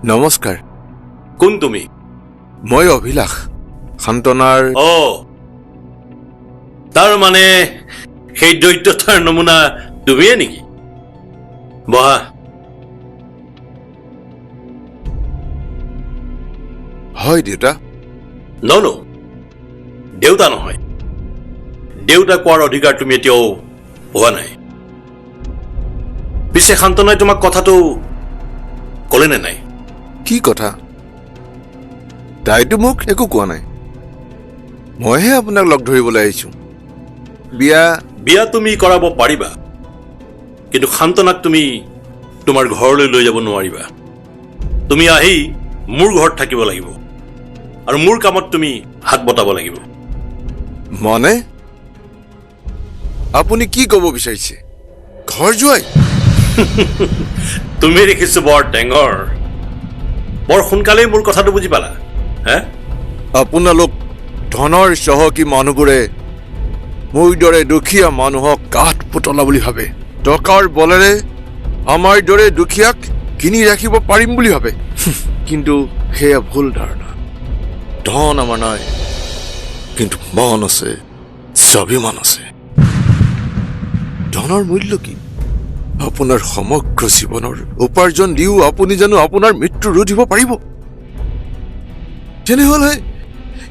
নমস্কাৰ। কোন তুমি? মই অভিলাষ, শান্তনাৰ। তাৰ মানে সেই দৈত্যতাৰ নমুনা তুমিয়ে নেকি? বহা। হয় দেউতা। ন দেউতা নহয়, দেউতা কোৱাৰ অধিকাৰ তুমি এতিয়াও হোৱা নাই। পিছে শান্তনাই তোমাক কথাটো ক'লে নে নাই? কি কথা? তাইতো মোক একো কোৱা নাই। মইহে আপোনাক লগ ধৰিবলৈ আহিছো। বিয়া তুমি কৰাব পাৰিবা, কিন্তু শান্তনাক তুমি তোমাৰ ঘৰলৈ লৈ যাব নোৱাৰিবা। তুমি আহি মোৰ ঘৰত থাকিব লাগিব আৰু মোৰ কামত তুমি হাত বটাব লাগিব। মানে আপুনি কি ক'ব বিচাৰিছে? ঘৰ যোৱাই? তুমি দেখিছো বৰ টেঙৰ, বৰ সোনকালেই মোৰ কথাটো বুজি পালা। হে, আপোনালোক ধনৰ চহকী মানুহবোৰে মোৰ দৰে দুখীয়া মানুহক কাঠ পুতলা বুলি ভাবে। টকাৰ বলেৰে আমাৰ দৰে দুখীয়াক কিনি ৰাখিব পাৰিম বুলি ভাবে। কিন্তু সেয়া ভুল ধাৰণা। ধন আমাৰ নাই, কিন্তু মন আছে, স্বাভিমান আছে। ধনৰ মূল্য কি? আপোনাৰ সমগ্ৰ জীৱনৰ উপাৰ্জন দিও আপুনি জানো আপোনাৰ মৃত্যু ৰোধ দিব পাৰিব? তেনেহ'লে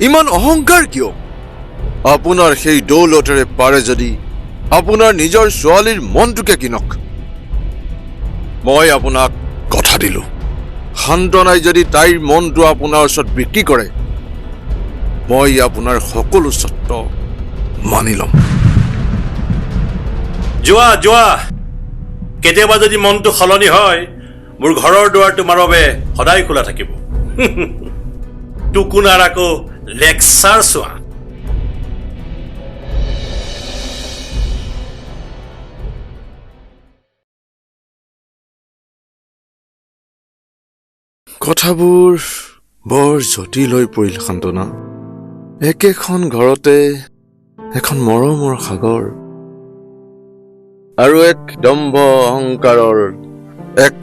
ইমান অহংকাৰ কিয়? আপোনাৰ সেই দৌলতেৰে পাৰে যদি আপোনাৰ নিজৰ ছোৱালীৰ মনটোকে কিনক। মই আপোনাক কথা দিলো, শান্তনাই যদি তাইৰ মনটো আপোনাৰ ওচৰত বিক্ৰী কৰে, মই আপোনাৰ সকলো চৰ্ত মানি ল'ম। যোৱা। কেতিয়াবা যদি মনটো সলনি হয়, মোৰ ঘৰৰ দুৱাৰ তোমাৰ বাবে সদায় খোলা থাকিব। টুকুনাৰ আকৌ লেকচাৰ চোৱা। কথাবোৰ বৰ জটিল হৈ পৰিল শান্তনা। একেখন ঘৰতে এখন মৰমৰ সাগৰ আৰু এক দম্ভ অহংকাৰৰ এক